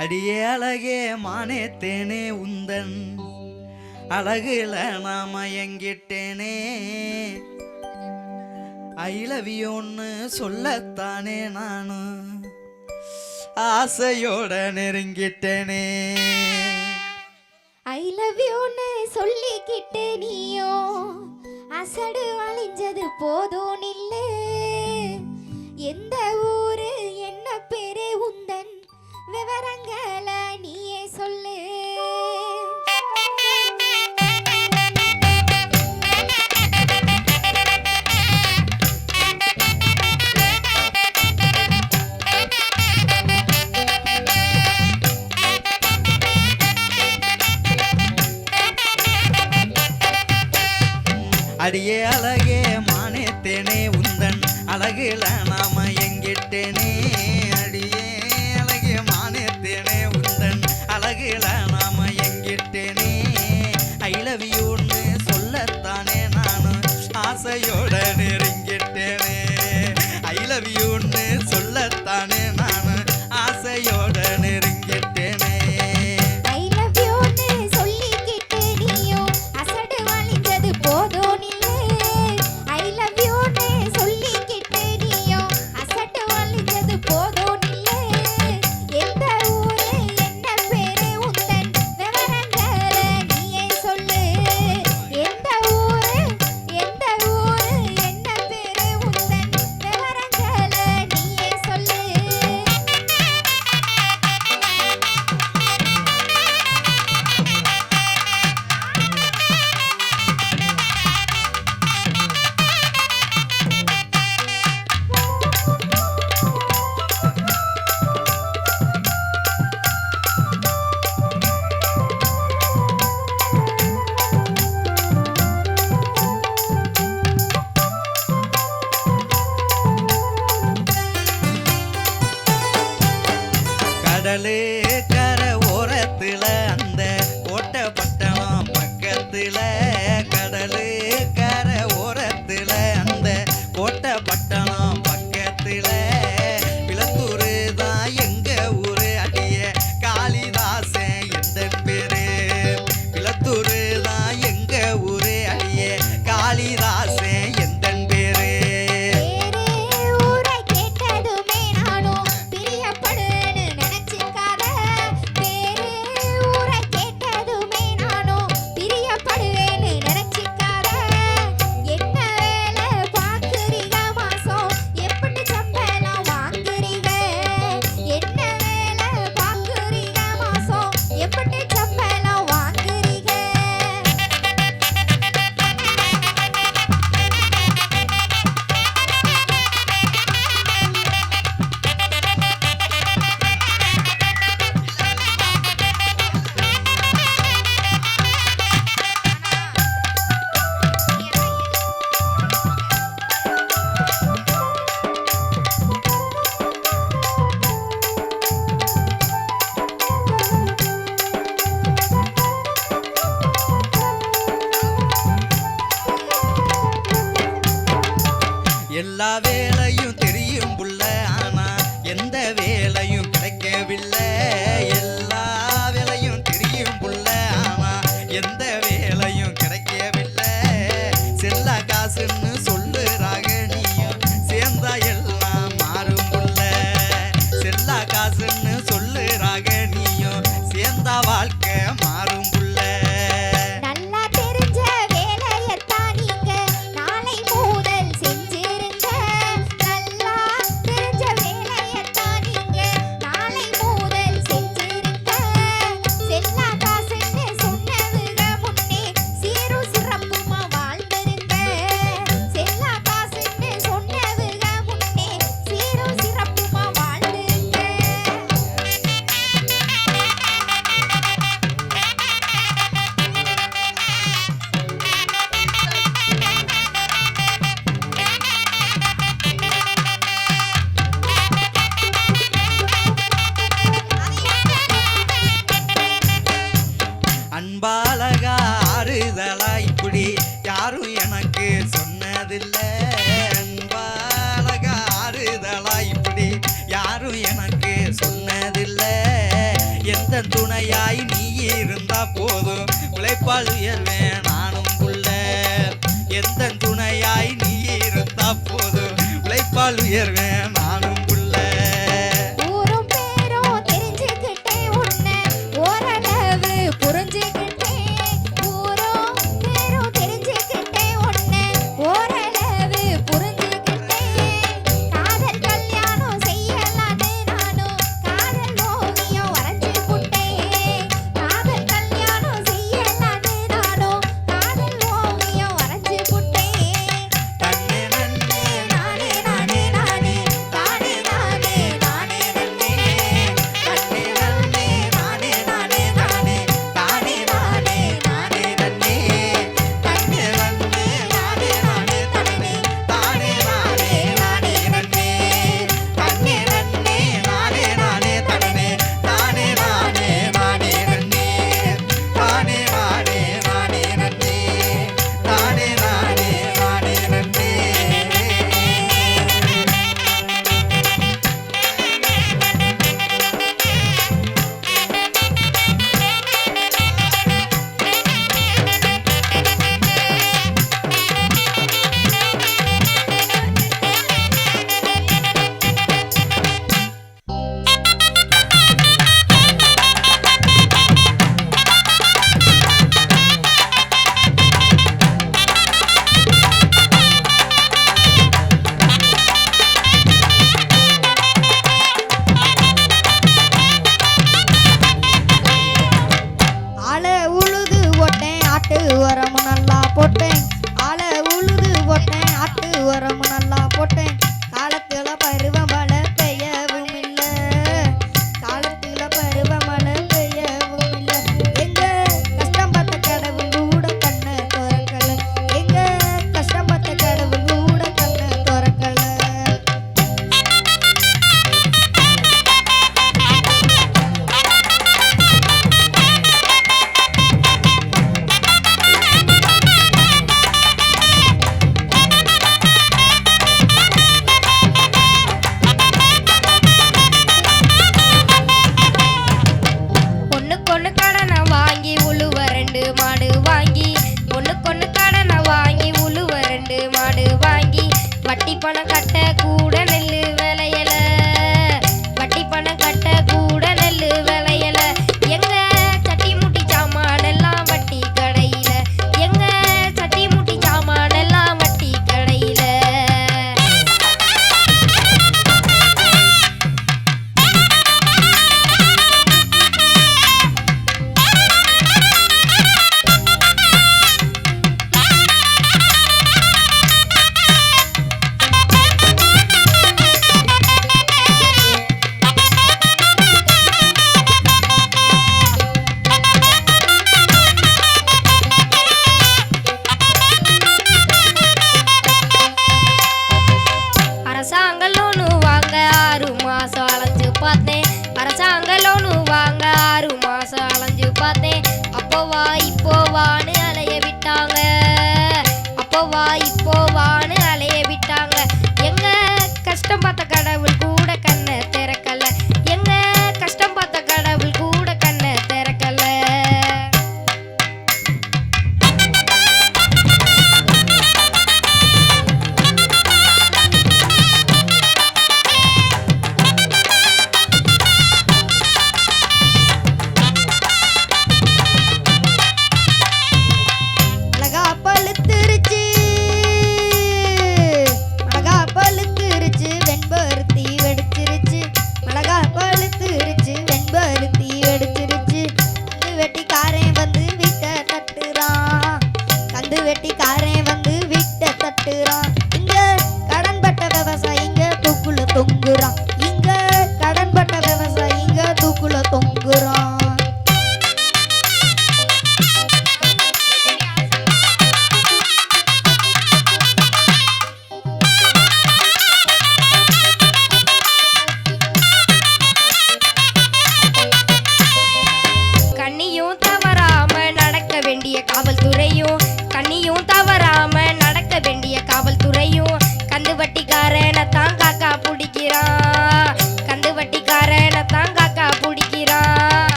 அடியே அழகே மானே தேனே உந்தன் அழகுல நான் மயங்கிட்டேனே. ஐ லவ் யூன்னு சொல்லத்தானே நானும் ஆசையோட நெருங்கிட்டேனே. ஐ லவ் யூன்னு சொல்லிக்கிட்டு நீயோ அசடு அழிஞ்சது போதும் நில்லு. எந்த ஊரு என்ன பேரு உந்தன் விவரங்களை நீயே சொல்லு. அடியே அழகே மானே தேனே உந்தன் அழகுல நாம எங்கிட்டேனே. அடியே அழகே மானே தேனே உந்தன் அழகுல நாம எங்கிட்டேனே. ஐ லவ் யூன்னு சொல்லத்தானே நானும் ஆசையோட நெருங்கிட்டேனே. ஐ லவ் யூன்னு சொல்லத்தானே நானும் ஆசையோட நெருங்கிட்டேனே. ஐ லவ் யூன்னு சொல்லிக்கிட்டு நீயோ அசடு அழிஞ்சது போதும் நில்லு. ஐ லவ் யூன்னு சொல்லிக்கிட்டு நீயோ அசடு அழிஞ்சது போதும் நில்லு. எந்த ஊரு என்ன பேரு உந்தன் விவரங்களை நீயே சொல்லு. எந்த ஊரு என்ன பேரு உந்தன் விவரங்களை நீயே சொல்லு. கடலு கரை ஓரத்துல அந்த கோட்டை பட்டணம் பக்கத்துல. கடலு கரை ஓரத்துல அந்த கோட்டை பட்டணம் பக்கத்துல. பிளத்தூரு தான் எங்க ஊரு அடிய காளிதாசன் எந்த பேரு. பிளத்தூரு தான் எங்க ஊரு அடிய காளிதாசன் எந்த பேரு. வேறே ஊரை கேட்டதுமே நானும் பிரியப்படுன்னு நினைச்சுக்காத. வேறே ஊரை கேட்டதுமே நானும் பிரியப்படுவேன்னு நினைச்சுக்காத. என்ன வேலை பார்க்குறீங்க மாசம் எப்படி சம்பளம் வாங்குறீங்க. என்ன வேலை பார்க்குறீங்க மாசம் எப்படி சம்பளம் வாங்குறீங்க. எல்லா வேலையும் தெரியும் புள்ள, ஆனா எந்த வேலையும் கிடைக்கவில்லை. எல்லா வேலையும் தெரியும் புள்ள, ஆனா எந்த வேலையும் கிடைக்கவில்லை. செல்லா காசுன்னு சொல்லுறாங்க நீயும் சேர்ந்தா எல்லாம் மாறும் புள்ள. செல்லா காசுன்னு சொல்லுறாங்க நீயும் சேர்ந்தா வாழ்க்கை மாறும் புள்ள. நல்லா தெரிஞ்ச வேலையத்தான் நீங்க நாளை முதல் செஞ்சிருங்க. நல்லா தெரிஞ்ச வேலையத்தான் நீங்க நாளை முதல் செஞ்சிருங்க. செல்லா காசுன்னு சொன்னதுங்க முன்னே சீரும் சிறப்புமா வாழ்ந்துருங்க. செல்லா காசுன்னு சொன்னதுங்க முன்னே சீரும் சிறப்புமா வாழ்ந்துருங்க. துணையாய் நீ இருந்தா போதும் உழைப்பால் உயர்வேன் நானும் புள்ள எந்த துணையாய் நீ இருந்தா போதும் உழைப்பால் உயர்வேன் நானும் புள்ள ஊரும் பேரும் தெரிஞ்சுக்கிட்டேன் உன்னை ஓரளவு புரிஞ்சுக்கிட்டேன் ஊரும் பேரும் தெரிஞ்சுக்கிட்டேன் உன்னை ஓரளவு புரிஞ்சுக்கிட்டேன் காதல் கல்யாணம் செய்யலான்னு நானும் காதல் ஓவியம் வரைஞ்சு புட்டேன் காதல் கல்யாணம் செய்யலான்னு நானும் காதல் ஓவியம் வரைஞ்சு புட்டேன் தன்னே நன்னே நானே நானே நானே தானே நானே நானே நன்னே தன்னே நன்னே நானே நானே நானே தானே நானே நானே நன்னே தன்னே நன்னே நானே நானே தன்னே தானே நானே நானே நன்னே தன்னே நன்னே நானே நானே தன்னே தானே நானே நானே நன்னே தானே நானே நானே நன்னே தானே நானே நானே நன்னே ஆளை உழுது ஓட்டேன் ஆட்டு உரமும் நல்லா போட்டேன் ஆளை உழுது ஓட்டேன் ஆட்டு உரமும் நல்லா போட்டேன் காலத்துல பருவமழை பெய்யவும் இல்ல காலத்துல பருவமழை பெய்யவும் இல்ல எங்க கஷ்டம் பார்த்த கடவுள் கூட கண்ணை திறக்கல எங்க கஷ்டம் பார்த்த கடவுள் கூட கண்ணை திறக்கல ஒண்ணுக்கொண்ணு கடனை வாங்கி உழுவ 2 மாடு வாங்கி ஒண்ணுக்கொண்ணு கடனை வாங்கி உழுவ 2 மாடு வாங்கி வட்டி பணம் கட்ட கூட நெல்லு விளையல வட்டி பணம் கட்ட கூட நெல்லு விளையல எங்க சட்டி முட்டி சாமான் எல்லாம் வட்டி கடையில எங்க சட்டி முட்டி சாமான் எல்லாம் வட்டி கடையில அரசாங்க லோனு வாங்க 6 மாசம் அலைஞ்சு பார்த்தேன் அரசாங்க லோனு வாங்க 6 மாசம் அலைஞ்சு பார்த்தேன் அப்போ வா இப்போ வான்னு அலைய விட்டாங்க அப்போ வா இப்போ வான்னு அலைய விட்டாங்க எங்க கஷ்டம் பார்த்த கடவுள்